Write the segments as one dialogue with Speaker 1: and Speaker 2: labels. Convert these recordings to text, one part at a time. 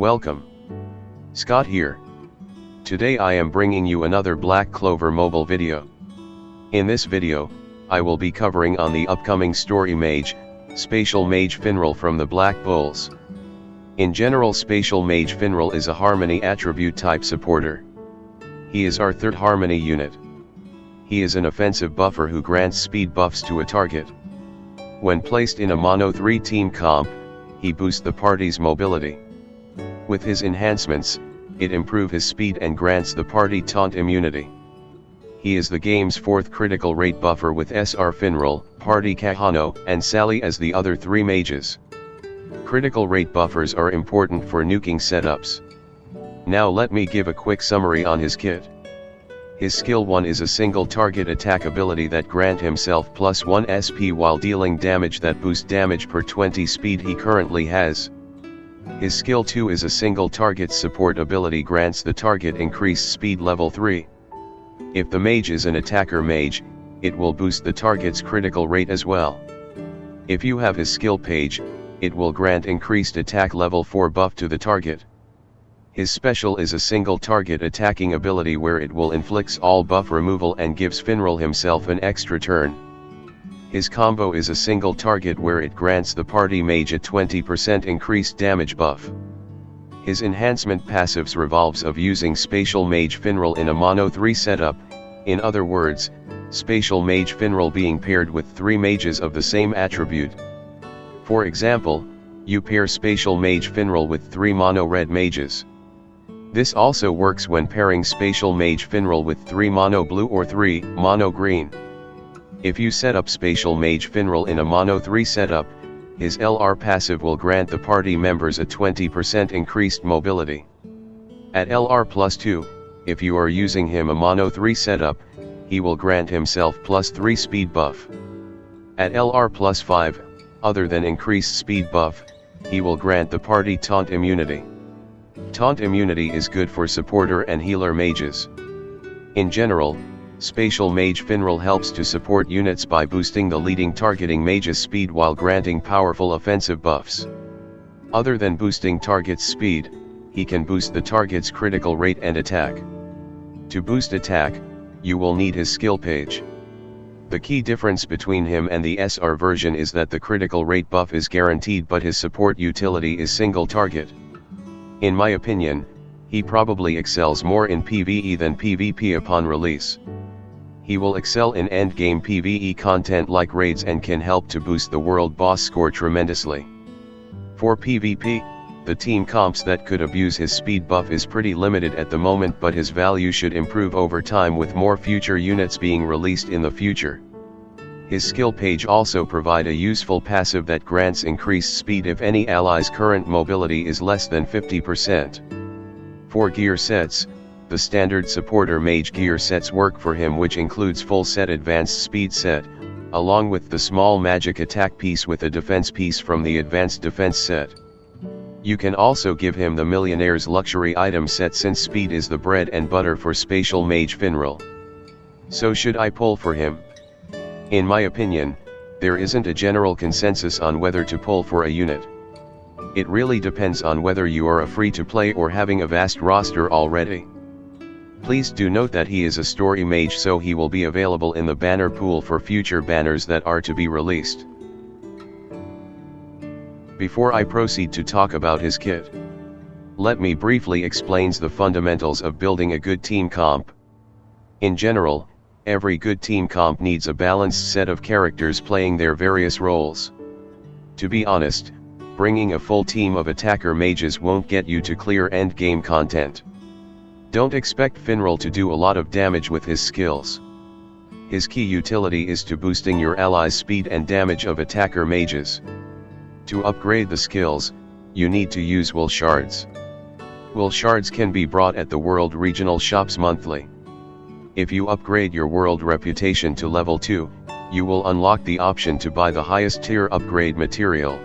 Speaker 1: Welcome. Scott here. Today I am bringing you another Black Clover mobile video. In this video, I will be covering on the upcoming story mage, Spatial Mage Finral from the Black Bulls. In general, Spatial Mage Finral is a harmony attribute type supporter. He is our third harmony unit. He is an offensive buffer who grants speed buffs to a target. When placed in a mono 3 team comp, he boosts the party's mobility. With his enhancements, it improves his speed and grants the party taunt immunity. He is the game's 4th critical rate buffer with SR Finral, Party Kahano, and Sally as the other 3 mages. Critical rate buffers are important for nuking setups. Now let me give a quick summary on his kit. His skill 1 is a single target attack ability that grant himself +1 SP while dealing damage that boosts damage per 20 speed he currently has. His skill 2 is a single target support ability grants the target increased speed level 3. If the mage is an attacker mage, it will boost the target's critical rate as well. If you have his skill page, it will grant increased attack level 4 buff to the target. His special is a single target attacking ability where it will inflicts all buff removal and gives Finral himself an extra turn. His combo is a single target where it grants the party mage a 20% increased damage buff. His enhancement passives revolves of using Spatial Mage Finral in a mono 3 setup, in other words, Spatial Mage Finral being paired with 3 mages of the same attribute. For example, you pair Spatial Mage Finral with 3 mono red mages. This also works when pairing Spatial Mage Finral with 3 mono blue or 3 mono green. If you set up Spatial Mage Finral in a mono 3 setup, his LR passive will grant the party members a 20% increased mobility. At LR +2, if you are using him a mono 3 setup, he will grant himself +3 speed buff. At LR +5, other than increased speed buff, he will grant the party taunt immunity. Taunt immunity is good for supporter and healer mages. In general, Spatial Mage Finral helps to support units by boosting the leading targeting mage's speed while granting powerful offensive buffs. Other than boosting target's speed, he can boost the target's critical rate and attack. To boost attack, you will need his skill page. The key difference between him and the SR version is that the critical rate buff is guaranteed but his support utility is single target. In my opinion, he probably excels more in PvE than PvP upon release. He will excel in endgame PvE content like raids and can help to boost the world boss score tremendously. For PvP, the team comps that could abuse his speed buff is pretty limited at the moment, but his value should improve over time with more future units being released in the future. His skill page also provide a useful passive that grants increased speed if any ally's current mobility is less than 50%. For gear sets, the standard supporter mage gear sets work for him, which includes full set advanced speed set, along with the small magic attack piece with a defense piece from the advanced defense set. You can also give him the Millionaire's luxury item set since speed is the bread and butter for Spatial Mage Finral. So should I pull for him? In my opinion, there isn't a general consensus on whether to pull for a unit. It really depends on whether you are a free-to-play or having a vast roster already. Please do note that he is a story mage, so he will be available in the banner pool for future banners that are to be released. Before I proceed to talk about his kit, let me briefly explain the fundamentals of building a good team comp. In general, every good team comp needs a balanced set of characters playing their various roles. To be honest, bringing a full team of attacker mages won't get you to clear endgame content. Don't expect Finral to do a lot of damage with his skills. His key utility is to boosting your allies' speed and damage of attacker mages. To upgrade the skills, you need to use wool shards. Wool shards can be bought at the world regional shops monthly. If you upgrade your world reputation to level 2, you will unlock the option to buy the highest tier upgrade material.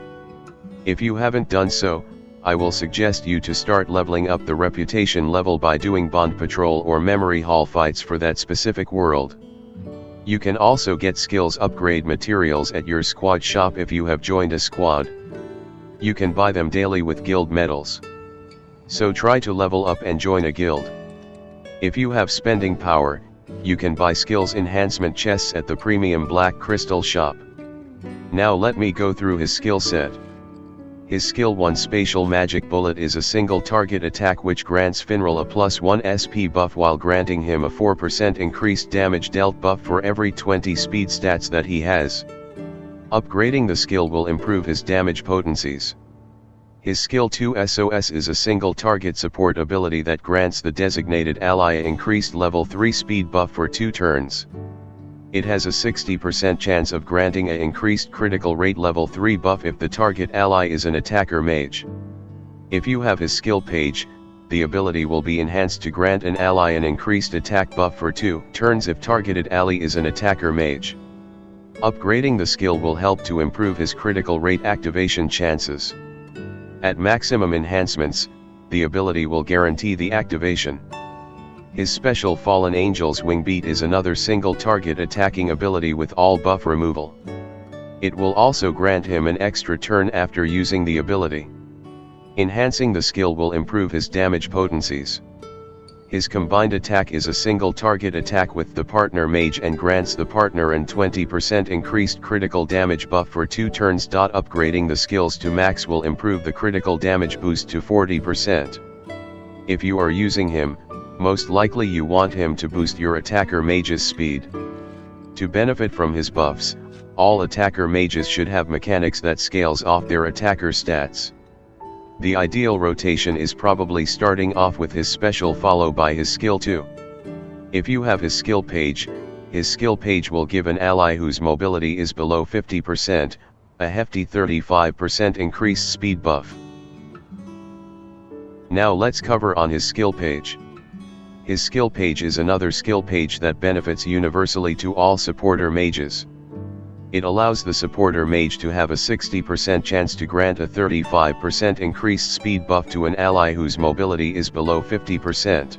Speaker 1: If you haven't done so, I will suggest you to start leveling up the reputation level by doing bond patrol or memory hall fights for that specific world. You can also get skills upgrade materials at your squad shop if you have joined a squad. You can buy them daily with guild medals. So try to level up and join a guild. If you have spending power, you can buy skills enhancement chests at the premium Black Crystal shop. Now let me go through his skill set. His skill 1 Spatial Magic Bullet is a single target attack which grants Finral a +1 SP buff while granting him a 4% increased damage dealt buff for every 20 speed stats that he has. Upgrading the skill will improve his damage potencies. His skill 2 SOS is a single target support ability that grants the designated ally a increased level 3 speed buff for 2 turns. It has a 60% chance of granting a increased critical rate level 3 buff if the target ally is an attacker mage. If you have his skill page, the ability will be enhanced to grant an ally an increased attack buff for 2 turns if targeted ally is an attacker mage. Upgrading the skill will help to improve his critical rate activation chances. At maximum enhancements, the ability will guarantee the activation. His special Fallen Angel's Wing Beat is another single target attacking ability with all buff removal. It will also grant him an extra turn after using the ability. Enhancing the skill will improve his damage potencies. His combined attack is a single target attack with the partner mage and grants the partner an 20% increased critical damage buff for 2 turns. Upgrading the skills to max will improve the critical damage boost to 40%. If you are using him, most likely you want him to boost your attacker mage's speed. To benefit from his buffs, all attacker mages should have mechanics that scales off their attacker stats. The ideal rotation is probably starting off with his special followed by his skill 2. If you have his skill page will give an ally whose mobility is below 50%, a hefty 35% increased speed buff. Now let's cover on his skill page. His skill page is another skill page that benefits universally to all supporter mages. It allows the supporter mage to have a 60% chance to grant a 35% increased speed buff to an ally whose mobility is below 50%.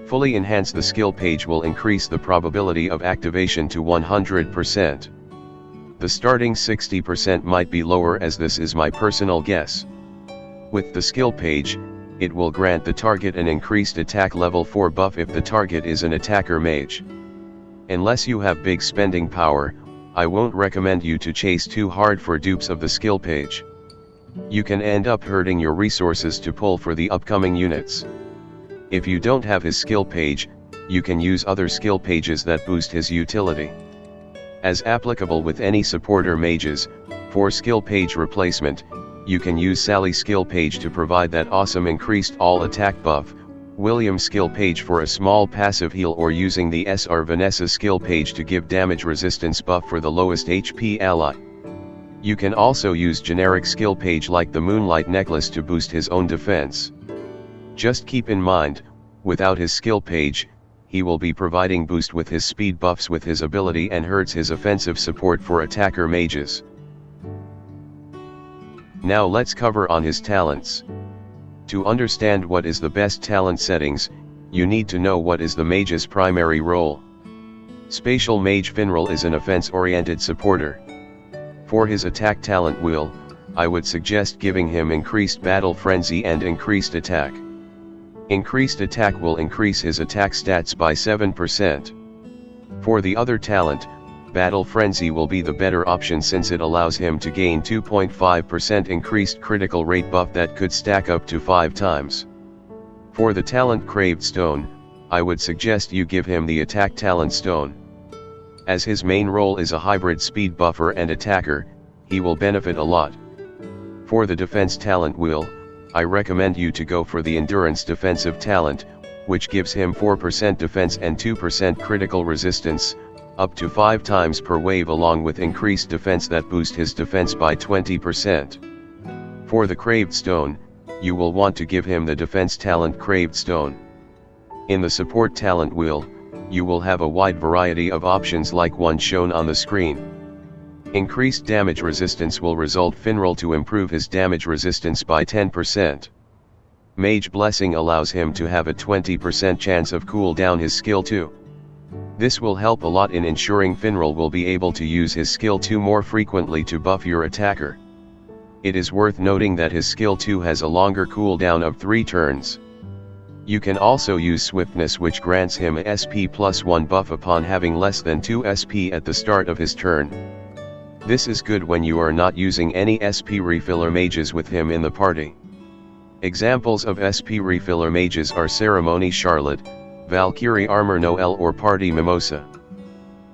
Speaker 1: Fully enhance the skill page will increase the probability of activation to 100%. The starting 60% might be lower as this is my personal guess. With the skill page, it will grant the target an increased attack level 4 buff if the target is an attacker mage. Unless you have big spending power, I won't recommend you to chase too hard for dupes of the skill page. You can end up hurting your resources to pull for the upcoming units. If you don't have his skill page, you can use other skill pages that boost his utility. As applicable with any supporter mages, for skill page replacement, you can use Sally's skill page to provide that awesome increased all attack buff, William's skill page for a small passive heal, or using the SR Vanessa's skill page to give damage resistance buff for the lowest HP ally. You can also use generic skill page like the Moonlight Necklace to boost his own defense. Just keep in mind, without his skill page, he will be providing boost with his speed buffs with his ability and hurts his offensive support for attacker mages. Now let's cover on his talents. To understand what is the best talent settings, you need to know what is the mage's primary role. Spatial Mage Finral is an offense-oriented supporter. For his attack talent wheel, I would suggest giving him increased battle frenzy and increased attack. Increased attack will increase his attack stats by 7%. For the other talent, Battle Frenzy will be the better option since it allows him to gain 2.5% increased critical rate buff that could stack up to 5 times. For the talent Craved Stone, I would suggest you give him the Attack Talent Stone. As his main role is a hybrid speed buffer and attacker, he will benefit a lot. For the Defense Talent Wheel, I recommend you to go for the Endurance Defensive Talent, which gives him 4% defense and 2% critical resistance, up to 5 times per wave, along with increased defense that boost his defense by 20%. For the Craved Stone, you will want to give him the Defense Talent Craved Stone. In the Support Talent Wheel, you will have a wide variety of options like one shown on the screen. Increased damage resistance will result Finral to improve his damage resistance by 10%. Mage Blessing allows him to have a 20% chance of cool down his skill 2. This will help a lot in ensuring Finral will be able to use his skill 2 more frequently to buff your attacker. It is worth noting that his skill 2 has a longer cooldown of 3 turns. You can also use Swiftness, which grants him a SP +1 buff upon having less than 2 SP at the start of his turn. This is good when you are not using any SP refiller mages with him in the party. Examples of SP refiller mages are Ceremony Charlotte, Valkyrie Armor Noelle or Party Mimosa.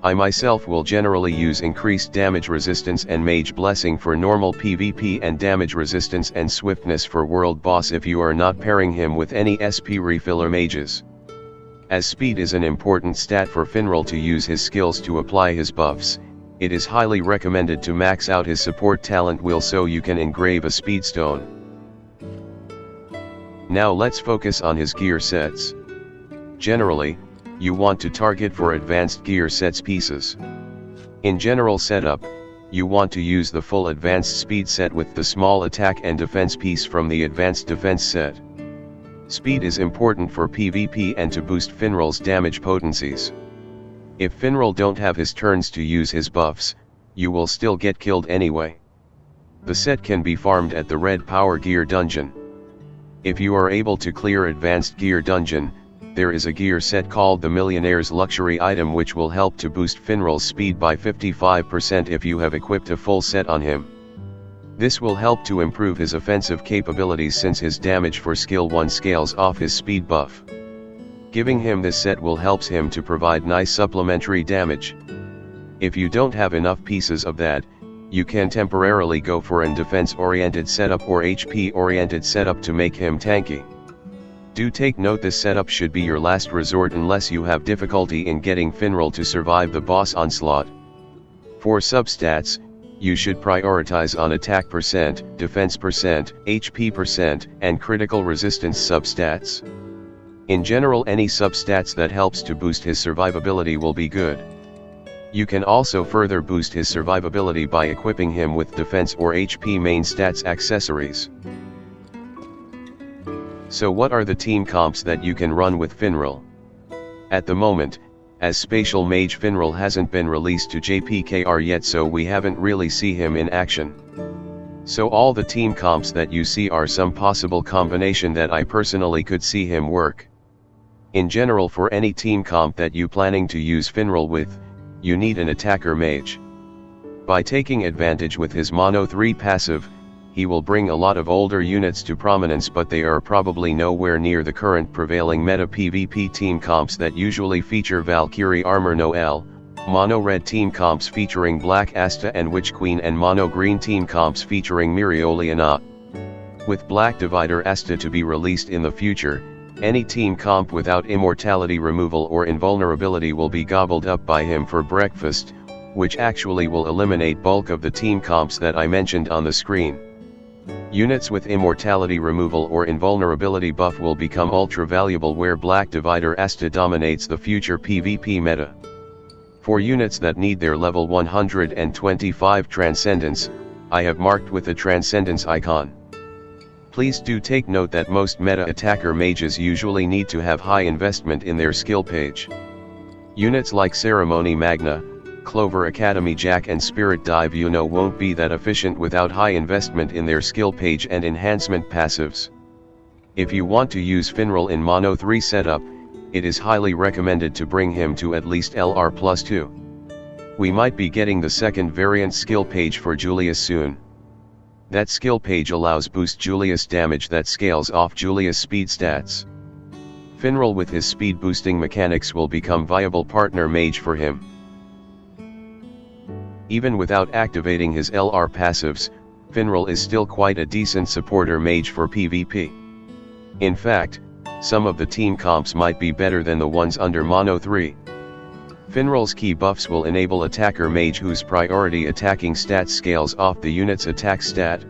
Speaker 1: I myself will generally use increased damage resistance and Mage Blessing for normal PvP and damage resistance and Swiftness for world boss if you are not pairing him with any SP refiller mages. As speed is an important stat for Finral to use his skills to apply his buffs, it is highly recommended to max out his support talent wheel so you can engrave a speed stone. Now let's focus on his gear sets. Generally, you want to target for advanced gear sets pieces. In general setup, you want to use the full advanced speed set with the small attack and defense piece from the advanced defense set. Speed is important for PvP and to boost Finral's damage potencies. If Finral don't have his turns to use his buffs, you will still get killed anyway. The set can be farmed at the Red Power Gear Dungeon. If you are able to clear Advanced Gear Dungeon, there is a gear set called the Millionaire's Luxury item which will help to boost Finral's speed by 55% if you have equipped a full set on him. This will help to improve his offensive capabilities since his damage for skill 1 scales off his speed buff. Giving him this set will help him to provide nice supplementary damage. If you don't have enough pieces of that, you can temporarily go for an defense-oriented setup or HP-oriented setup to make him tanky. Do take note this setup should be your last resort unless you have difficulty in getting Finral to survive the boss onslaught. For substats, you should prioritize on attack percent, defense percent, HP percent, and critical resistance substats. In general, any substats that helps to boost his survivability will be good. You can also further boost his survivability by equipping him with defense or HP main stats accessories. So what are the team comps that you can run with Finral? At the moment, as Spatial Mage Finral hasn't been released to JPKR yet, so we haven't really see him in action. So all the team comps that you see are some possible combination that I personally could see him work. In general, for any team comp that you planning to use Finral with, you need an attacker mage. By taking advantage with his Mono 3 passive, he will bring a lot of older units to prominence, but they are probably nowhere near the current prevailing meta PvP team comps that usually feature Valkyrie Armor Noelle, Mono Red team comps featuring Black Asta and Witch Queen, and Mono Green team comps featuring Mirioliana. With Black Divider Asta to be released in the future, any team comp without immortality removal or invulnerability will be gobbled up by him for breakfast, which actually will eliminate bulk of the team comps that I mentioned on the screen. Units with immortality removal or invulnerability buff will become ultra valuable, where Black Divider Asta dominates the future PvP meta. For units that need their level 125 Transcendence, I have marked with the Transcendence icon. Please do take note that most meta attacker mages usually need to have high investment in their skill page. Units like Ceremony Magna, Clover Academy Jack and Spirit Dive won't be that efficient without high investment in their skill page and enhancement passives. If you want to use Finral in Mono 3 setup, it is highly recommended to bring him to at least LR+2. We might be getting the second variant skill page for Julius soon. That skill page allows boost Julius damage that scales off Julius speed stats. Finral with his speed boosting mechanics will become viable partner mage for him. Even without activating his LR passives, Finral is still quite a decent supporter mage for PvP. In fact, some of the team comps might be better than the ones under Mono 3. Finral's key buffs will enable attacker mage whose priority attacking stat scales off the unit's attack stat.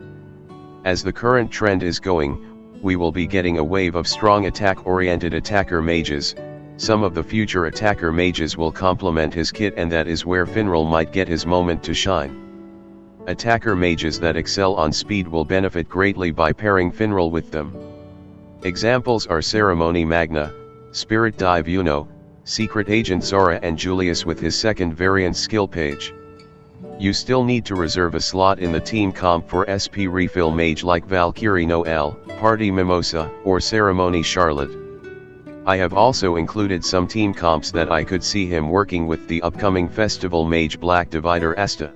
Speaker 1: As the current trend is going, we will be getting a wave of strong attack-oriented attacker mages. Some of the future attacker mages will complement his kit, and that is where Finral might get his moment to shine. Attacker mages that excel on speed will benefit greatly by pairing Finral with them. Examples are Ceremony Magna, Spirit Dive Secret Agent Zora, and Julius with his second variant skill page. You still need to reserve a slot in the team comp for SP refill mage like Valkyrie Noelle, Party Mimosa, or Ceremony Charlotte. I have also included some team comps that I could see him working with the upcoming festival mage Black Divider Asta.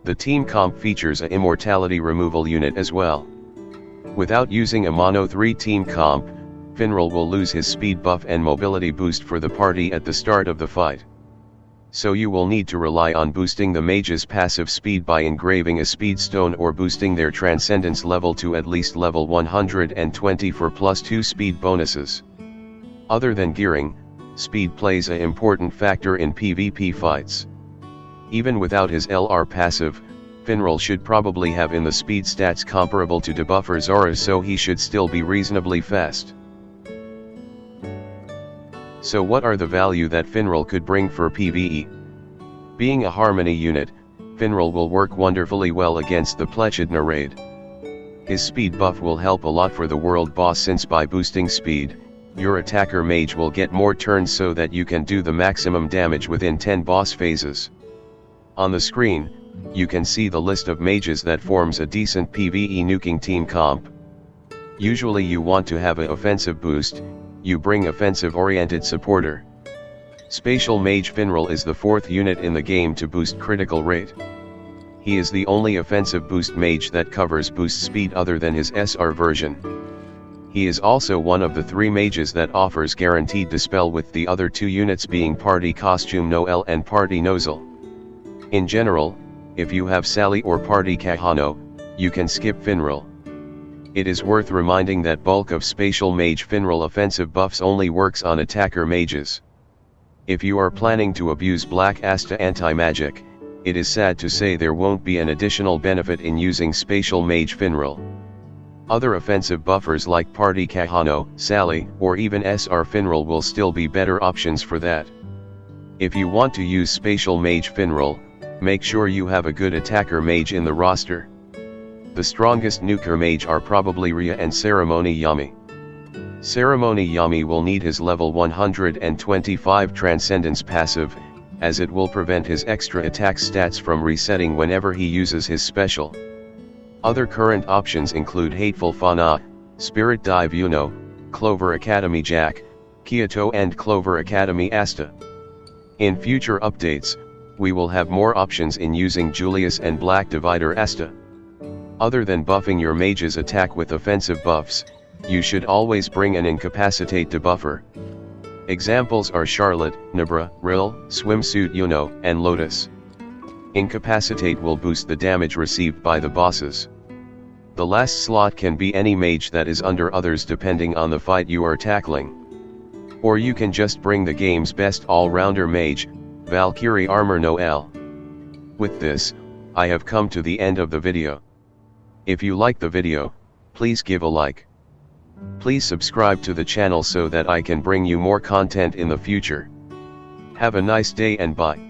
Speaker 1: The team comp features a immortality removal unit as well. Without using a mono 3 team comp, Finral will lose his speed buff and mobility boost for the party at the start of the fight. So you will need to rely on boosting the mage's passive speed by engraving a speed stone or boosting their transcendence level to at least level 120 for +2 speed bonuses. Other than gearing, speed plays an important factor in PvP fights. Even without his LR passive, Finral should probably have in the speed stats comparable to debuffer Zora, so he should still be reasonably fast. So what are the value that Finral could bring for PvE? Being a harmony unit, Finral will work wonderfully well against the Plechidna raid. His speed buff will help a lot for the world boss, since by boosting speed, your attacker mage will get more turns so that you can do the maximum damage within 10 boss phases. On the screen, you can see the list of mages that forms a decent PvE nuking team comp. Usually you want to have an offensive boost, you bring offensive-oriented supporter. Spatial Mage Finral is the 4th unit in the game to boost critical rate. He is the only offensive boost mage that covers boost speed other than his SR version. He is also one of the 3 mages that offers guaranteed dispel, with the other 2 units being Party Costume Noelle and Party Nozzle. In general, if you have Sally or Party Kahano, you can skip Finral. It is worth reminding that bulk of Spatial Mage Finral offensive buffs only works on attacker mages. If you are planning to abuse Black Asta anti-magic, it is sad to say there won't be an additional benefit in using Spatial Mage Finral. Other offensive buffers like Party Kahano, Sally, or even SR Finral will still be better options for that. If you want to use Spatial Mage Finral, make sure you have a good attacker mage in the roster. The strongest nuker mage are probably Rhea and Ceremony Yami. Ceremony Yami will need his level 125 Transcendence passive, as it will prevent his extra attack stats from resetting whenever he uses his special. Other current options include Hateful Fana, Spirit Dive Yuno, Clover Academy Jack, Kyoto and Clover Academy Asta. In future updates, we will have more options in using Julius and Black Divider Asta. Other than buffing your mage's attack with offensive buffs, you should always bring an Incapacitate debuffer. Examples are Charlotte, Nabra, Rill, Swimsuit Yuno, and Lotus. Incapacitate will boost the damage received by the bosses. The last slot can be any mage that is under others depending on the fight you are tackling. Or you can just bring the game's best all-rounder mage, Valkyrie Armor Noelle. With this, I have come to the end of the video. If you like the video, please give a like. Please subscribe to the channel so that I can bring you more content in the future. Have a nice day and bye.